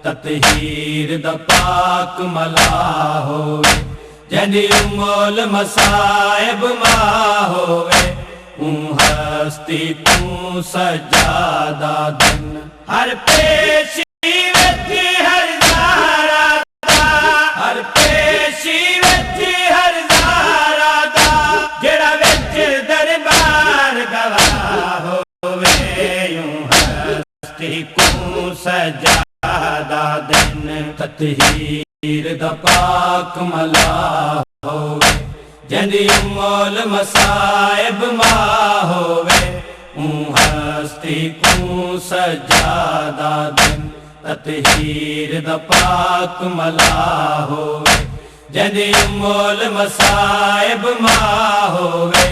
ततहीर दा पाक मला होवे जंदी मोल मसाइब मा होवे हस्ती तू सजादा दिन हर पेशी वेची हर ज़ारा दा हर पेशी वेची हर ज़ारा दा जेड़ा विच दरबार गवाह होवे हस्ती तू सजादा दिन ततहीर दा पाक मला होवे जंदी मोल मसाइब मा होवे हस्ती तू सजादा दिन ततहीर दा पाक मला होवे जंदी मोल मसाइब मा होवे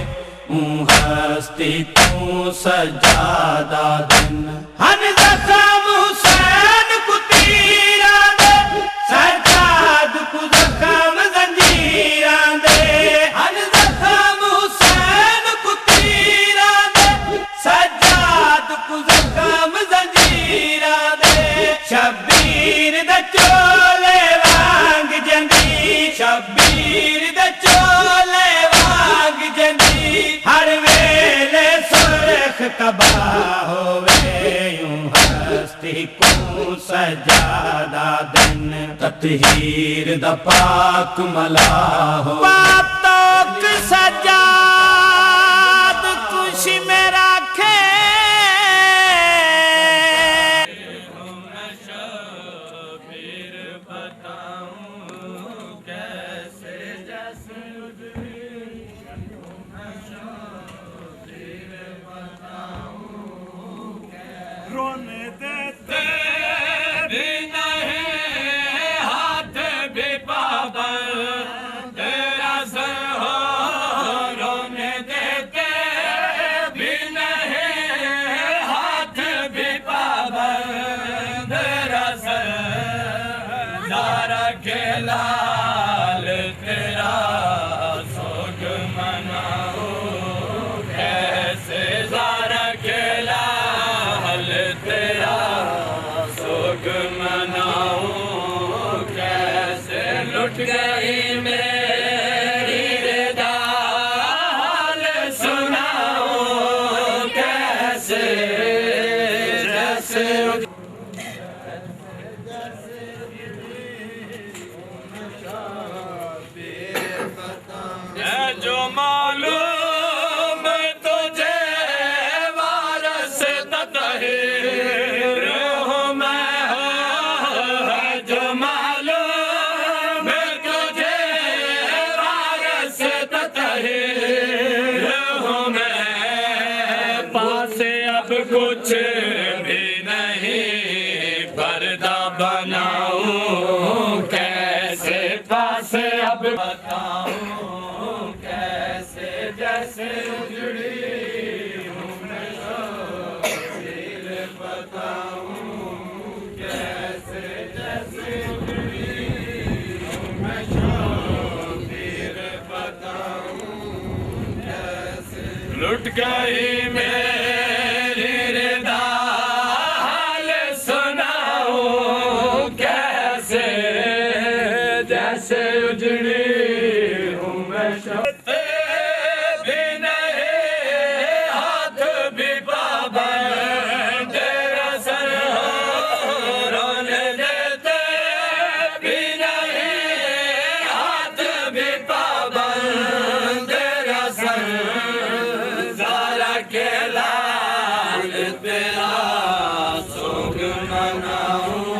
हस्ती तू सजादा दिन हन ज़ख़म हुसैन को तीरा दे सजाद को ज़ख़म ज़ंजीरा दे हन ज़ख़म हुसैन को तीरा दे सजाद को ज़ख़म ज़ंजीरा दे शब्बीर दा चोले वांग जंदी शब्बीर दा चोले वांग जंदी हर वेले सुरख कबा होवे हस्ती को सजादा दिन ततहीर दा पाक मला हो पातोक सजाद कुछ में राखे रोने देते भी नहीं हाथ भी पाबंद तेरा सर हो रोने देते भी नहीं हाथ भी पाबंद तेरा सर दारा के लाल तेरा सोग मनाओ कैसे दारा के तेरा सोग मनाऊं कैसे लुट गई मेरी रिदा हाल सुनाऊं कैसे जैसे जो मालूम तुझे वारस ततहीर हूँ मैं जो मालूम तुझे वारस ततहीर हूँ मैं पासे अब कुछ भी नहीं पर्दा बनाऊं कैसे पासे अब बताऊं कैसे जैसे उजड़ी हूँ मैं शबीर बताऊं कैसे जैसे उजड़ी हूँ मैं शबीर बताऊं कैसे लुट गई मेरी रिदा हाल सुनाऊं कैसे जैसे उजड़ी हूँ मैं भी नहीं हाथ भी पाबंद तेरा सर हो रोने देते भी नहीं हाथ भी पाबंद तेरा सर ज़ारा के लाल तेरा सोग मनाऊं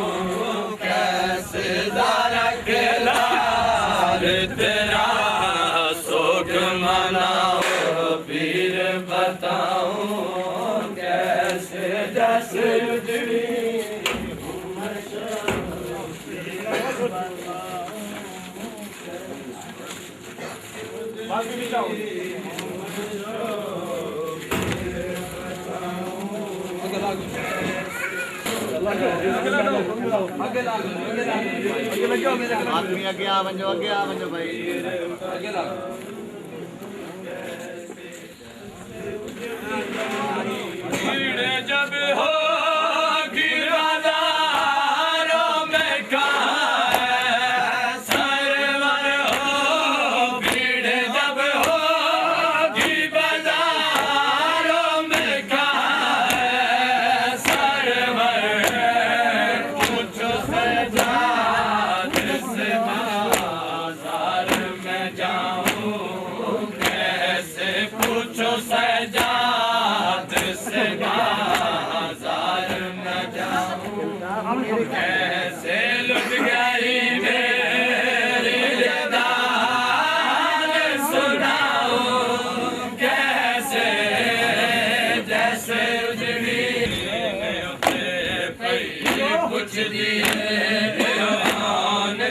कैसे ज़ारा के लाल तेरा सोग मनाऊं पीर बताऊं कैसे जैसे उजड़ी आदमी आगे आ बंजो भाई जब हो गिरदारों कैसे लुट गई मेरी जान सुनाओ कैसे जैसे उजड़ी कुछ दिए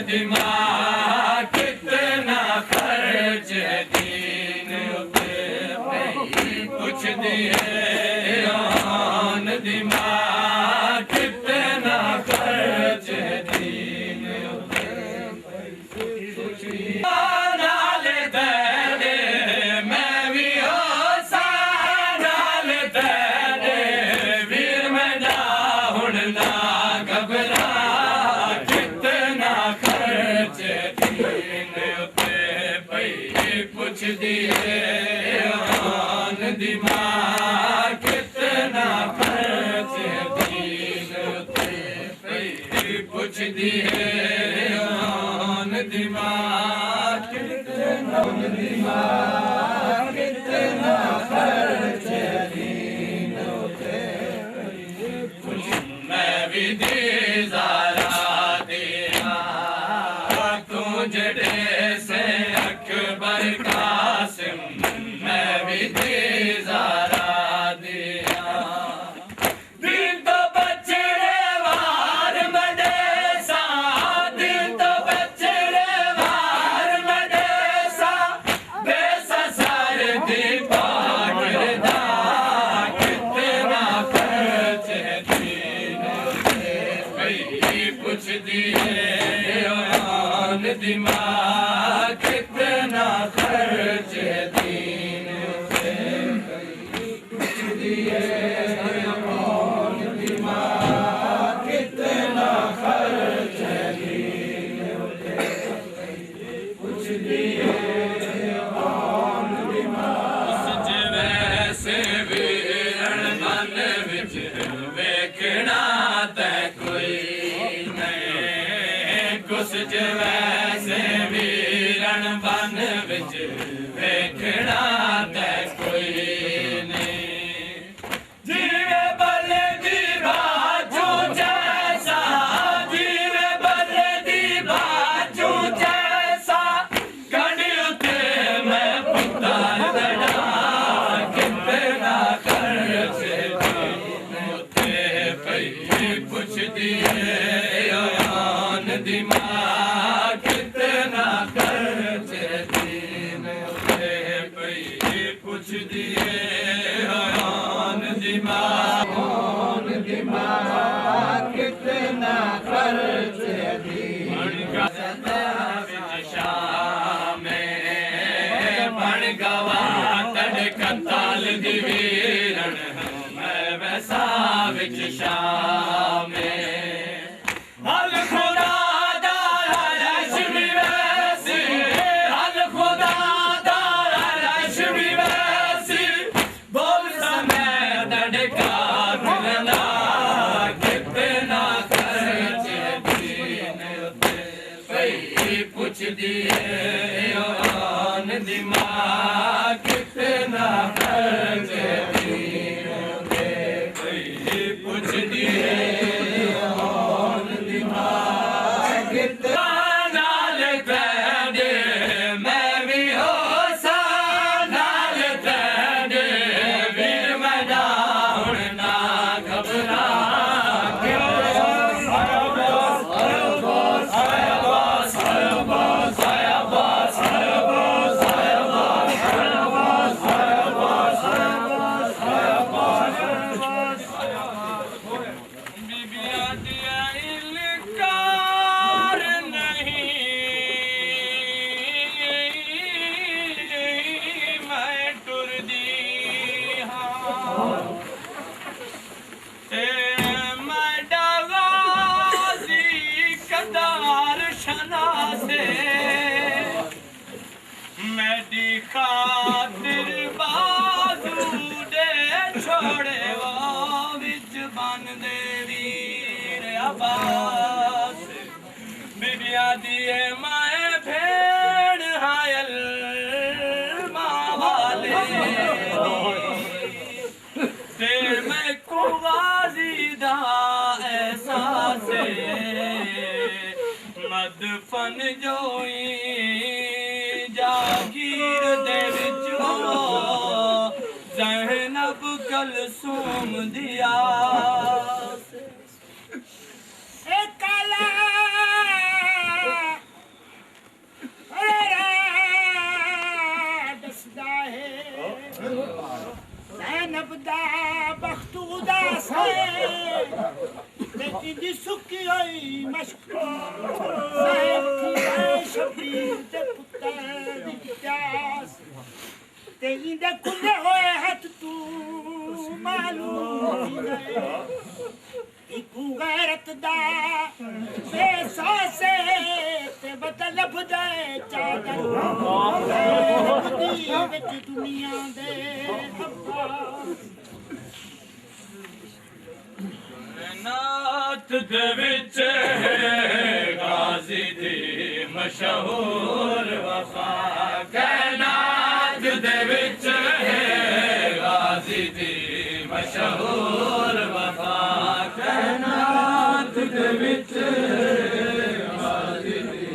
दिमाग कितना खर्च दीन पे कुछ दिए दिमाग कितना खर्च दीन नाल तेरे मैं भी हो नाल तेरे वीर मैं ना हुण ना घबरा कितना खर्च दीन पे पई कुछ दिए दिमाग कितना खर्च दीन पे पई कुछ दिए दिमाग कितना खर्च दीन पे मैं भी दे ज़रा दिया तू जड़े से अकबर कासिम मैं भी दे ज़रा दिया दिल तो बचड़े वार मदेसा दिल तो बचड़े वार मदेसा बेसा सार दीपा किरदा कितना खर्च दीन कुछ दिए दिमाग कितना खर्च दीन पे कुछ दिए दिमाग कितना खर्च दीन पे कुछ दिए दिमाग वैसे वीरण मन विच वेखना ते कोई कुछ वैसे वीरण बन विच वेखना ते कोई नहीं जीवे बल दी बाजू जैसा जीवे बल दी बाजू जैसा कड़ी उते मैं पुतार दड़ा कितना खर्च उते पई कुछ दिए दिमाग कितना खर्च दीन पे पई कुछ दिए दिमाग कितना खर्च दीन शाम बन गवा तड़कताल दिवीरण मैं वैसा विच शाम हल खुदा कुछ दिए दिमाग कितना खर्च दीन पे कुछ दिए दिमाग कितना नाल तेरे मैं भी हो नाल तेरे वीर मैं ना हुण ना घबरा खातिर बाजू दे छोड़े वो विच बन दे वीर अब्बास बिबिया दिए माए भेड़ हायल माँ वाले ते मैं को गाजी दा एहसास दफन जोई जागीर दे विचो ज़ैनब कलसूम दिया ज़ैनब दा बख्त उदास है तेरी सुखी होई मशहूर शबीर दे पुत्तर दी प्यास ते इंदे खुले होए हथ तू मालूम इकू गैरत दा बेसासे ते बदलब दे चादर विच दुनिया दे नात दे विच गाजी दी मशहूर वफा कैनात दे विच गाजी दी मशहूर वफा कैनात दे विच गाजी दी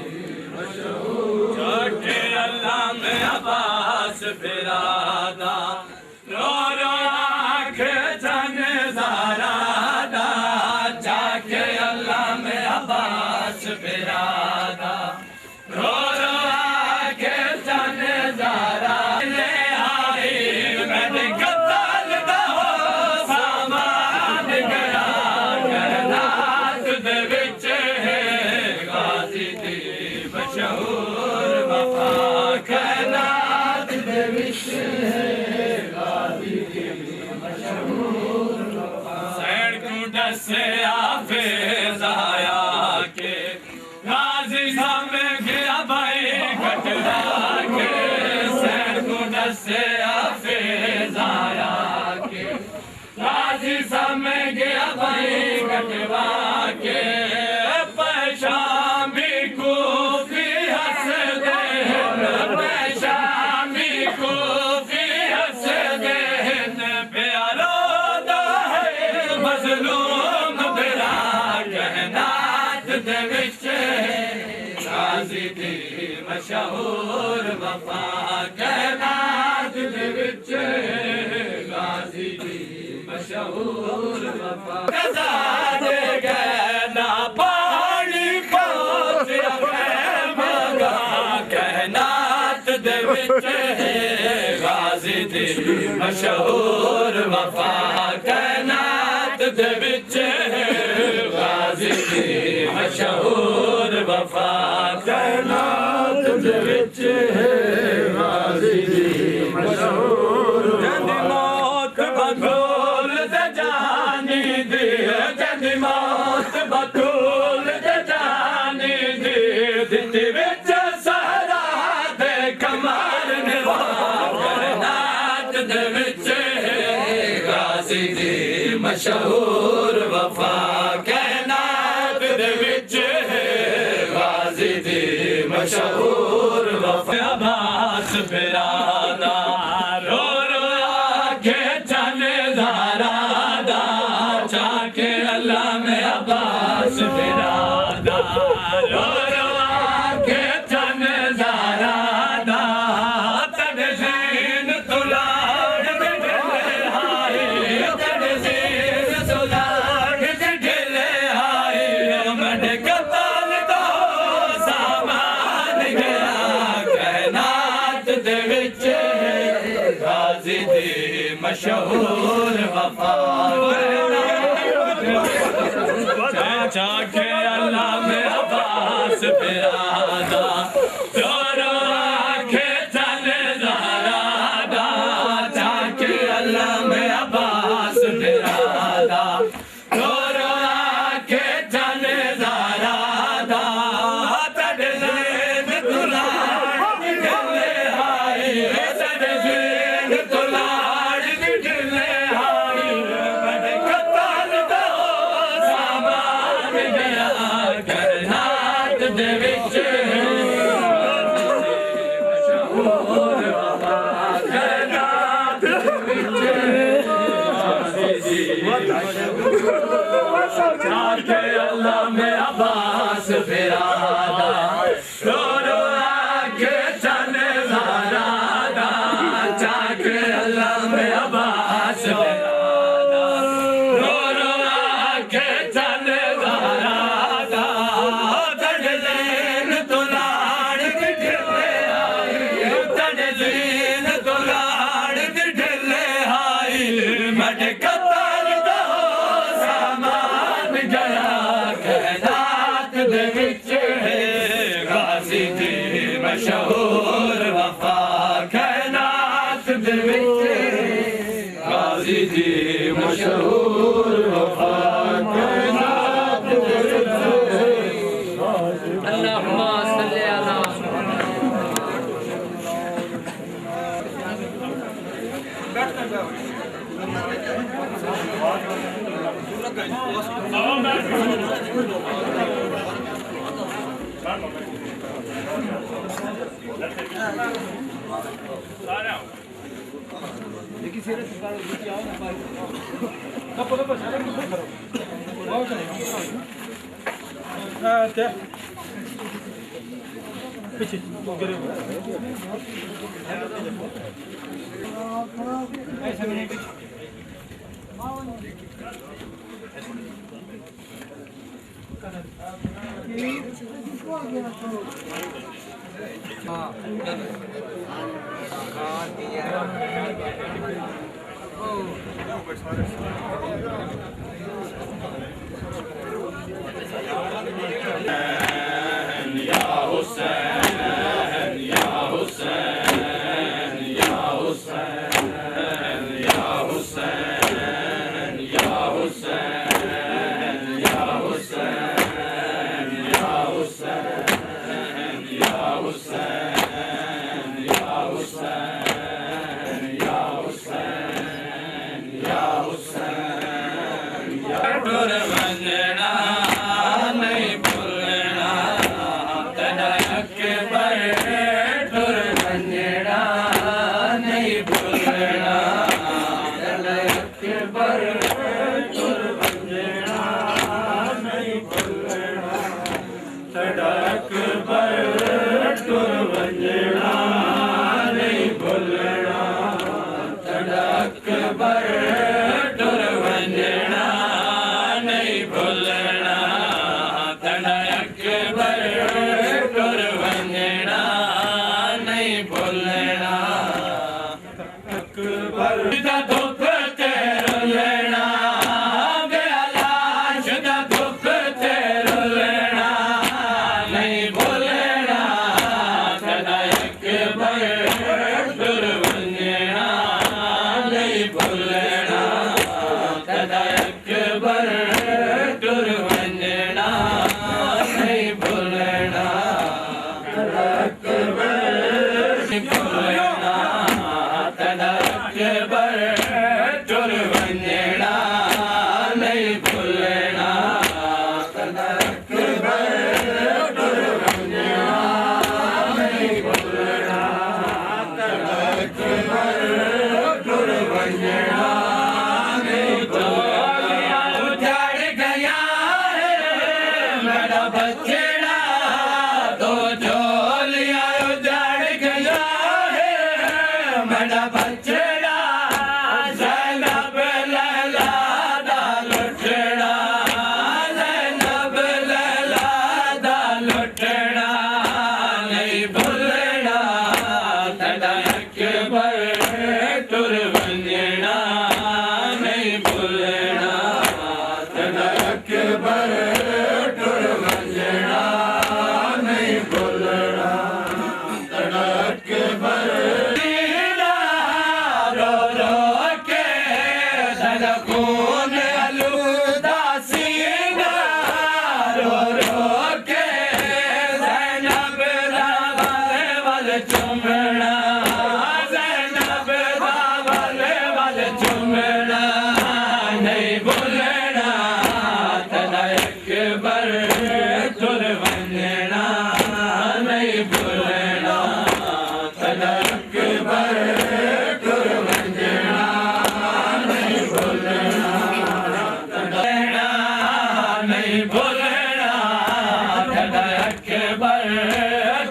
मशहूर छोटे अल्लाह में अब्बास बिरादा रो रो आँख जन ज़ारा दा जाके अल्लाह में अब्बास बिरादा रो रो आँख जन ज़ारा ले आई मैंने कत्ल दा हो सामान गया कैनात दे विच गाजी दी मशहूर वफा कैनात दे विच गाजी दी मशहूर वफा सैन को दसे आफिज आया के गाजी सामने गया भाई कटरा के सैन को दसे आफिज आया के गाजी सामने गया भाई कटवा के पैशामी कूफी हंस दे पैशामी कूफी हंस दे प्यारो दा है मजलूम बिरा कहनात दे विच गाजी दी मशहूर वफा कहनात दे विच गाजी दी मशहूर वफा कज़ादे गैना पानी पहुंच मगा कहनात दे विच गाजी दी मशहूर वफा कहनात दे विच गाजी दी मशहूर वफा कहनात दे विच गाजी दी मशहूर जंदी मौत बतूल दे जानी दी जंदी मौत बतूल दे जानी दी दित्ती विच सहरा दे कमाल निभा कहनात दे विच गाजी दी मशहूर वफा कहनात दे विच गाजी दी मशहूर वफा अब्बास बिरादा रो रो आके चले ज़ारा दा जाके अल्लाह में अब्बास बिरादा रो रो आके चले ज़ारा दा तड़जीन तुलाड़ ढिले हाय तड़जीन तुलाड़ ढिले हाय मैंने कत्ल दो सामान गया कहनात दे विच गाजी दी मशहूर वफा जाके अल्लाह में अब्बास बिरादा रो रो आके चले ज़ारा दा जाके अल्लाह में अब्बास बिरादा रो रो आके चले ज़ारा दा तड़जीन तुलाड़ ढिले हाय तड़जीन तुलाड़ ढिले हाय मैंने कत्ल दो सामान गया कहनात दे विच मशहूर वफा कहनात दे विच जाके अल्लाह में अब्बास बिरादा छोरो आके चले ज़ारा दा चाक अल्लाह में अब्बास बेरादा छोरो आके चले ज़ारा दा तड़लीन तो लाड़ ढिले आई तड़लीन तो लाड़ ढिले आई मड कतर दो सामान गया कैनात दे विच गाजी दी मशहूर वफा कैनात दे विच गाजी दी मशहूर वफा कैनात दे विच अल्लाहुम्मा सल्ली अला नहीं भूलना अकबर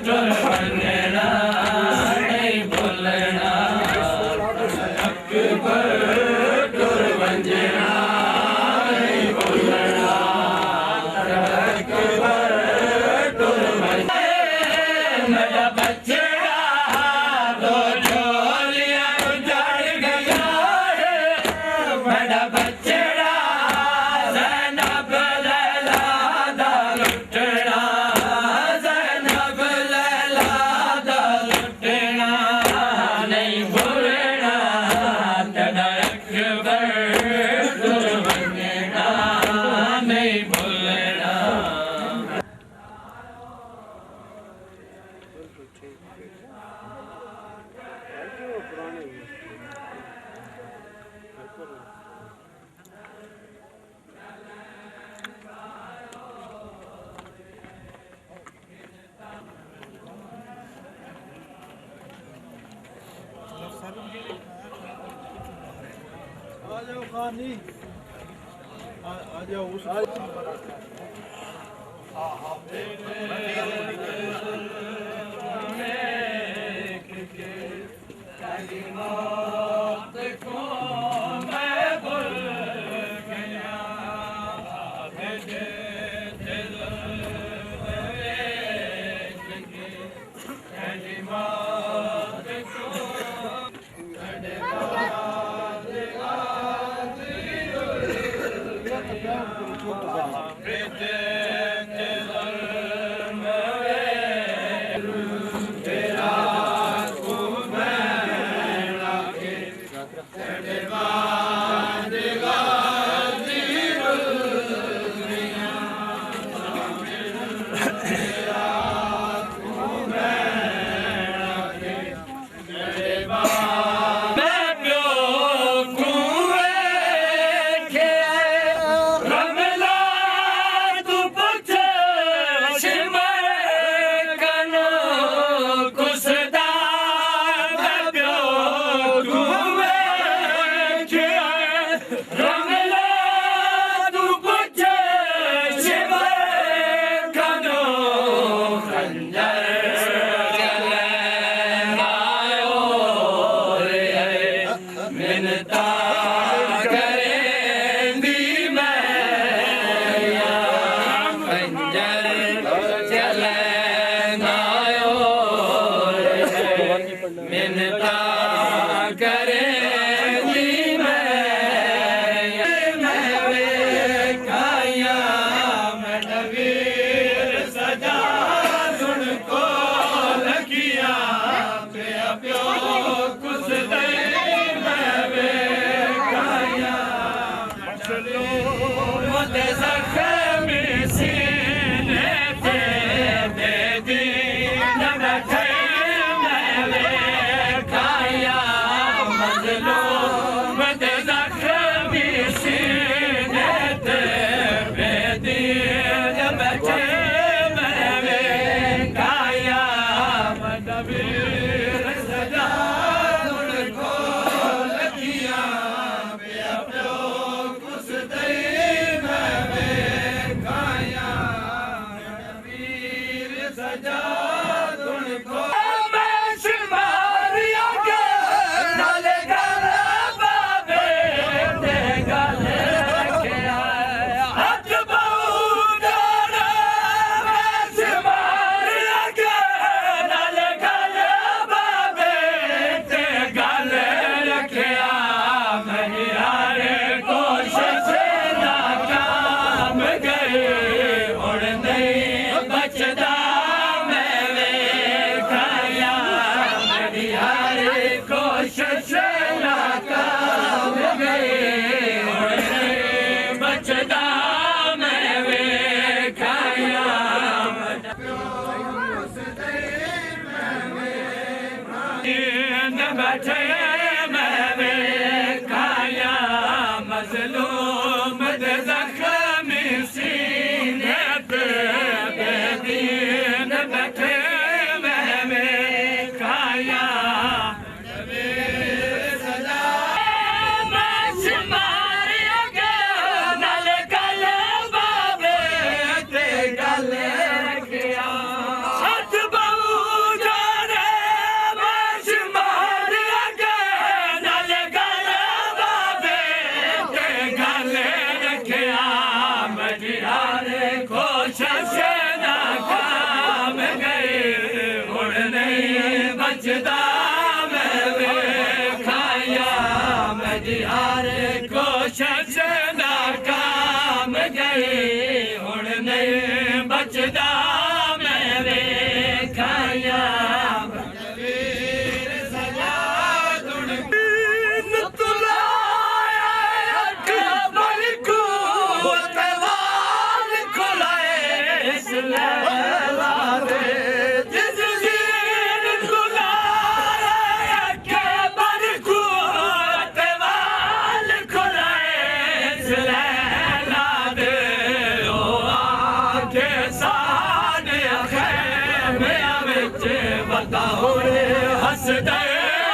हसदे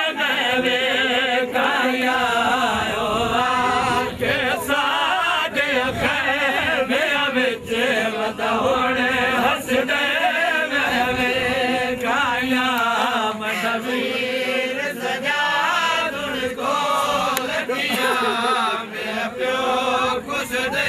में वे काया खुसदे में काया मदवीर सजा दुन को लगिया मैं प्यो खुसदे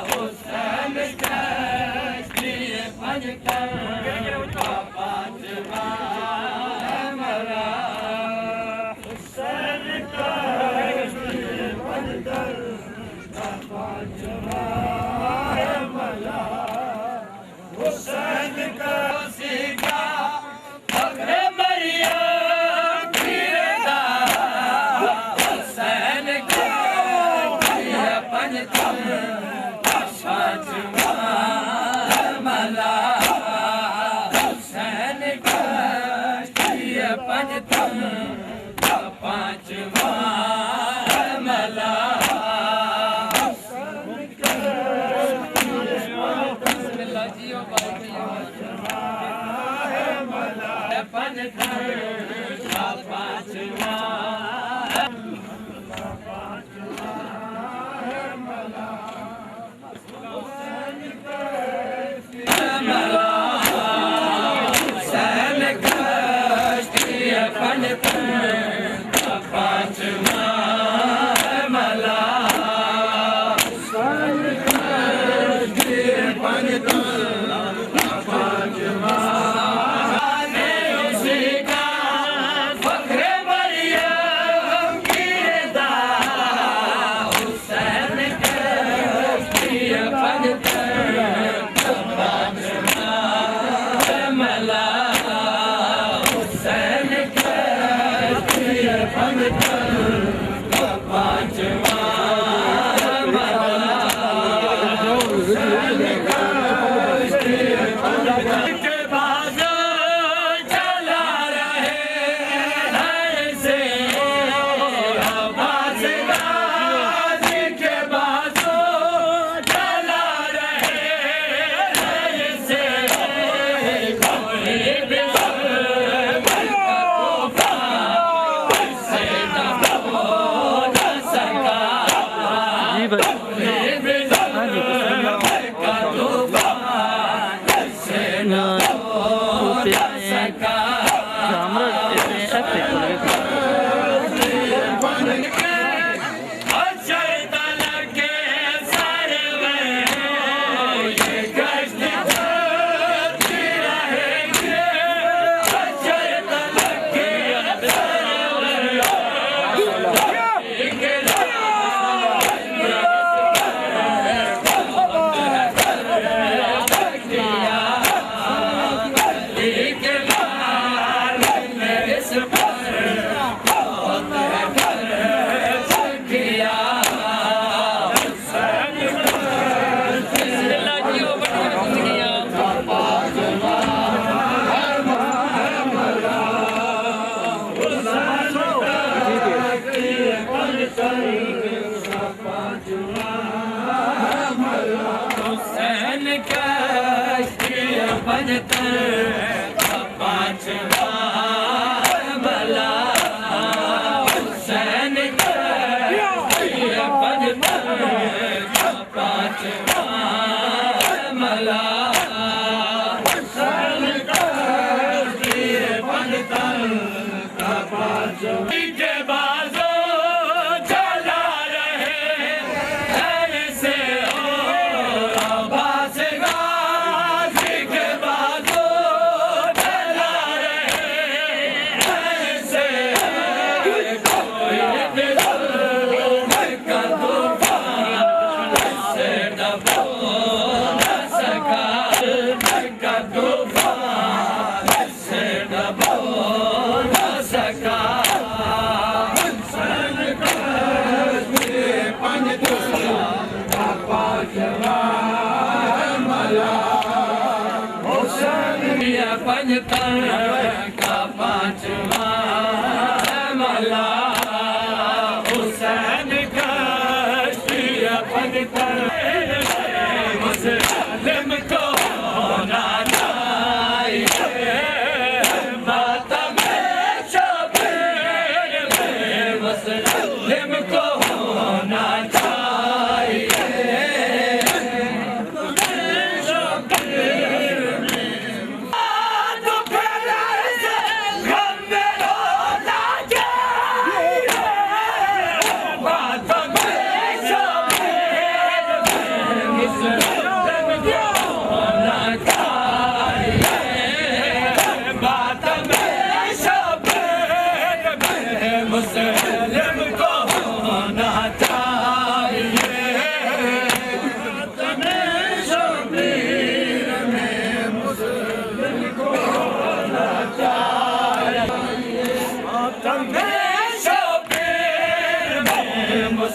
Husain Come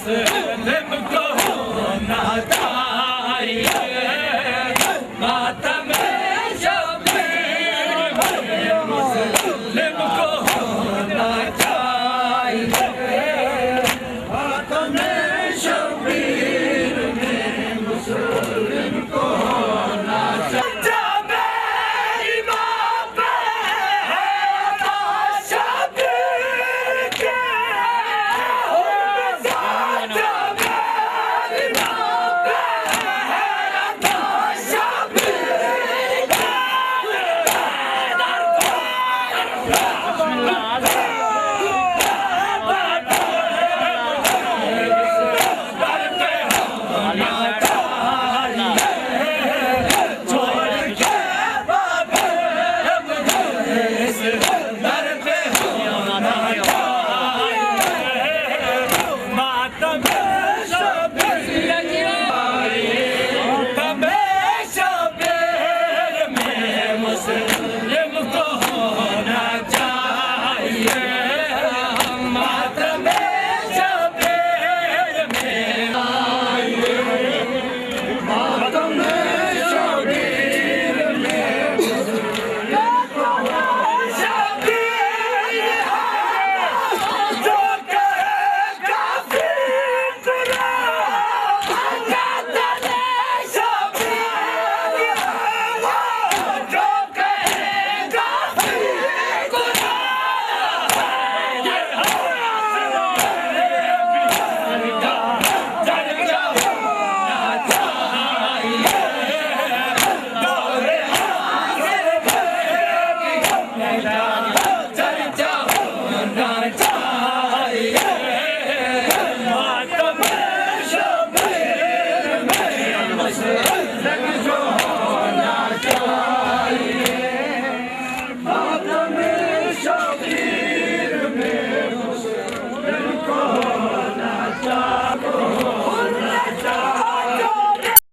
मुस्लिम को होना चाहिए मातम शबीर में मुस्लिम को होना चाहिए मातम शबीर में मुस्लिम को होना चाहिए मेरी माँ पे है शबीर के चर्चा होना चाहिए